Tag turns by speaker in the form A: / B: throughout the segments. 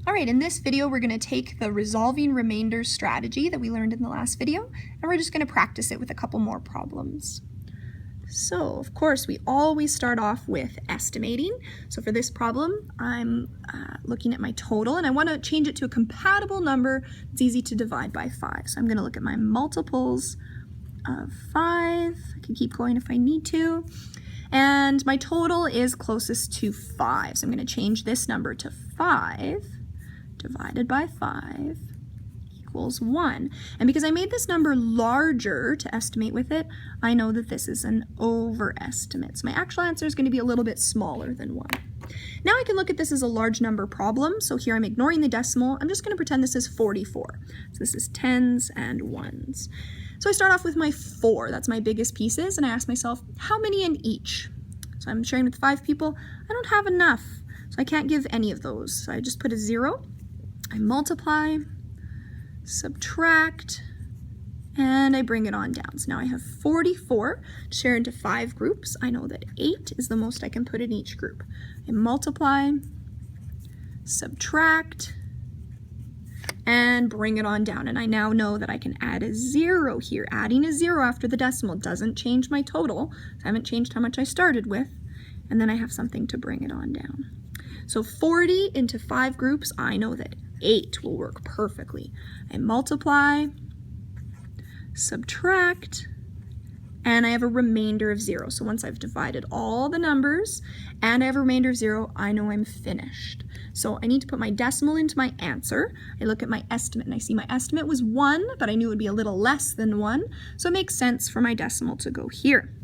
A: All right, in this video, we're going to take the resolving remainders strategy that we learned in the last video, and we're just going to practice it with a couple more problems. So, of course, we always start off with estimating. So for this problem, I'm looking at my total, and I want to change it to a compatible number that's easy to divide by 5. So I'm going to look at my multiples of 5. I can keep going if I need to. And my total is closest to 5. So I'm going to change this number to 5 divided by 5 equals 1. And because I made this number larger to estimate with it, I know that this is an overestimate. So my actual answer is going to be a little bit smaller than 1. Now I can look at this as a large number problem. So here I'm ignoring the decimal. I'm just going to pretend this is 44. So this is tens and ones. So I start off with my 4. That's my biggest pieces. And I ask myself, how many in each? So I'm sharing with 5 people. I don't have enough. So I can't give any of those. So I just put a 0. I multiply, subtract, and I bring it on down. So now I have 44 to share into 5 groups. I know that 8 is the most I can put in each group. I multiply, subtract, and bring it on down. And I now know that I can add a 0 here. Adding a 0 after the decimal doesn't change my total. So I haven't changed how much I started with. And then I have something to bring it on down. So 40 into 5 groups, I know that 8 will work perfectly. I multiply, subtract, and I have a remainder of 0. So once I've divided all the numbers and I have a remainder of 0, I know I'm finished. So I need to put my decimal into my answer. I look at my estimate and I see my estimate was 1, but I knew it would be a little less than 1. So it makes sense for my decimal to go here.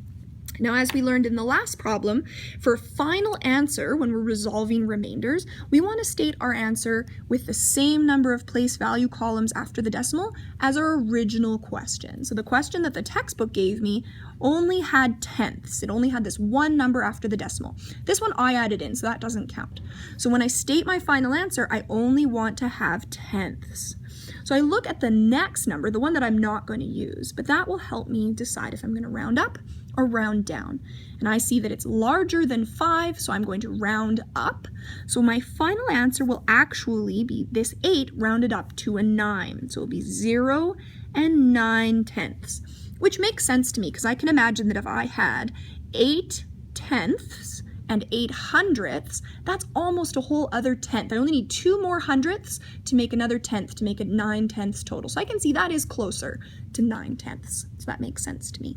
A: Now, as we learned in the last problem, for a final answer, when we're resolving remainders, we want to state our answer with the same number of place value columns after the decimal as our original question. So the question that the textbook gave me only had tenths. It only had this one number after the decimal. This one I added in, so that doesn't count. So when I state my final answer, I only want to have tenths. So I look at the next number, the one that I'm not going to use, but that will help me decide if I'm going to round up or round down. And I see that it's larger than 5, so I'm going to round up. So my final answer will actually be this 8 rounded up to a 9. So it'll be 0 and 9 tenths, which makes sense to me because I can imagine that if I had 8 tenths and 8 hundredths, that's almost a whole other tenth. I only need 2 more hundredths to make another tenth to make it 9 tenths total. So I can see that is closer to 9 tenths. So that makes sense to me.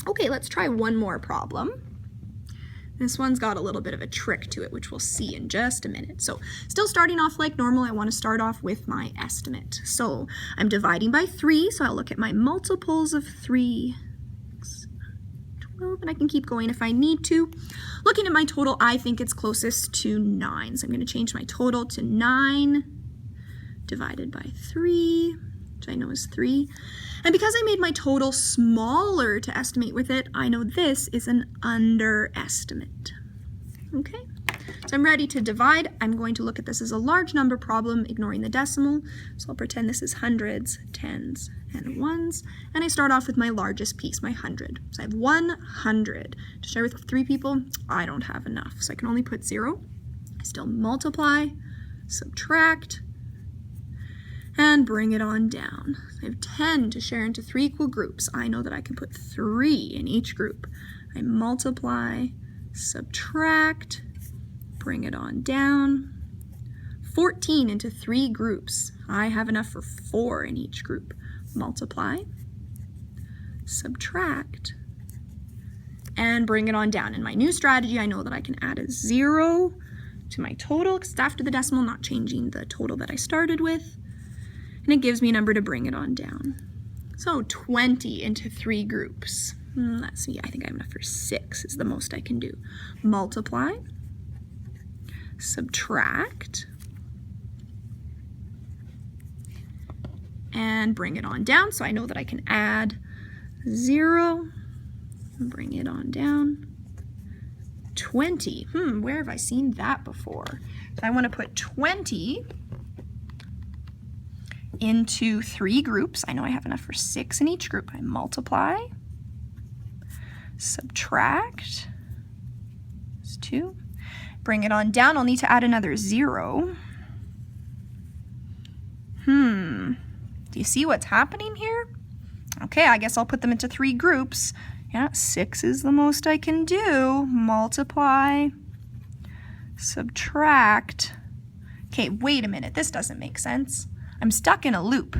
A: Okay, let's try one more problem. This one's got a little bit of a trick to it, which we'll see in just a minute. So still starting off like normal, I want to start off with my estimate. So I'm dividing by 3, so I'll look at my multiples of 3. 12, and I can keep going if I need to. Looking at my total, I think it's closest to 9. So I'm going to change my total to 9 divided by 3, which I know is 3. And because I made my total smaller to estimate with it, I know this is an underestimate. Okay, so I'm ready to divide. I'm going to look at this as a large number problem, ignoring the decimal. So I'll pretend this is hundreds, tens, and ones. And I start off with my largest piece, my 100. So I have 100. To share with 3 people, I don't have enough. So I can only put 0. I still multiply, subtract, and bring it on down. I have 10 to share into 3 equal groups. I know that I can put 3 in each group. I multiply, subtract, bring it on down. 14 into 3 groups. I have enough for 4 in each group. Multiply, subtract, and bring it on down. In my new strategy, I know that I can add a 0 to my total because it's after the decimal, not changing the total that I started with. And it gives me a number to bring it on down. So 20 into 3 groups. Let's see, I think I have enough for 6 is the most I can do. Multiply, subtract, and bring it on down. So I know that I can add 0 and bring it on down. 20, where have I seen that before? So I want to put 20 into 3 groups. I know I have enough for 6 in each group. I multiply, subtract, that's 2. Bring it on down. I'll need to add another 0. Do you see what's happening here? Okay, I guess I'll put them into 3 groups. Yeah, 6 is the most I can do. Multiply, subtract. Okay, wait a minute, this doesn't make sense. I'm stuck in a loop.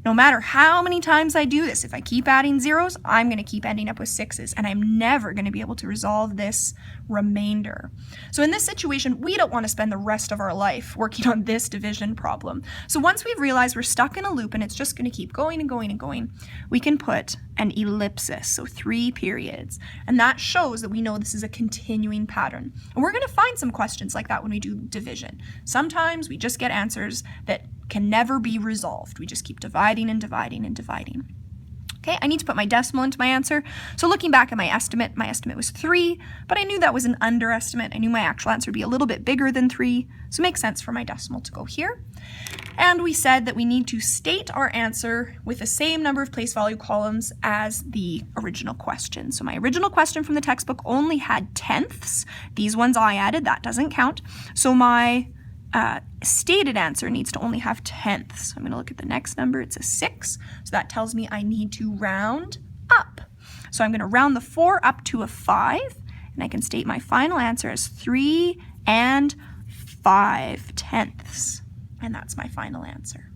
A: No matter how many times I do this, if I keep adding zeros, I'm going to keep ending up with 6s, and I'm never going to be able to resolve this remainder. So in this situation, we don't want to spend the rest of our life working on this division problem. So once we've realized we're stuck in a loop and it's just going to keep going and going and going, we can put an ellipsis, so 3 periods. And that shows that we know this is a continuing pattern. And we're going to find some questions like that when we do division. Sometimes we just get answers that can never be resolved. We just keep dividing and dividing and dividing. Okay, I need to put my decimal into my answer. So looking back at my estimate was 3, but I knew that was an underestimate. I knew my actual answer would be a little bit bigger than 3, so it makes sense for my decimal to go here. And we said that we need to state our answer with the same number of place value columns as the original question. So my original question from the textbook only had tenths. These ones I added, that doesn't count. So my stated answer needs to only have tenths. I'm going to look at the next number. It's a 6. So that tells me I need to round up. So I'm going to round the 4 up to a 5. And I can state my final answer as 3 5/10. And that's my final answer.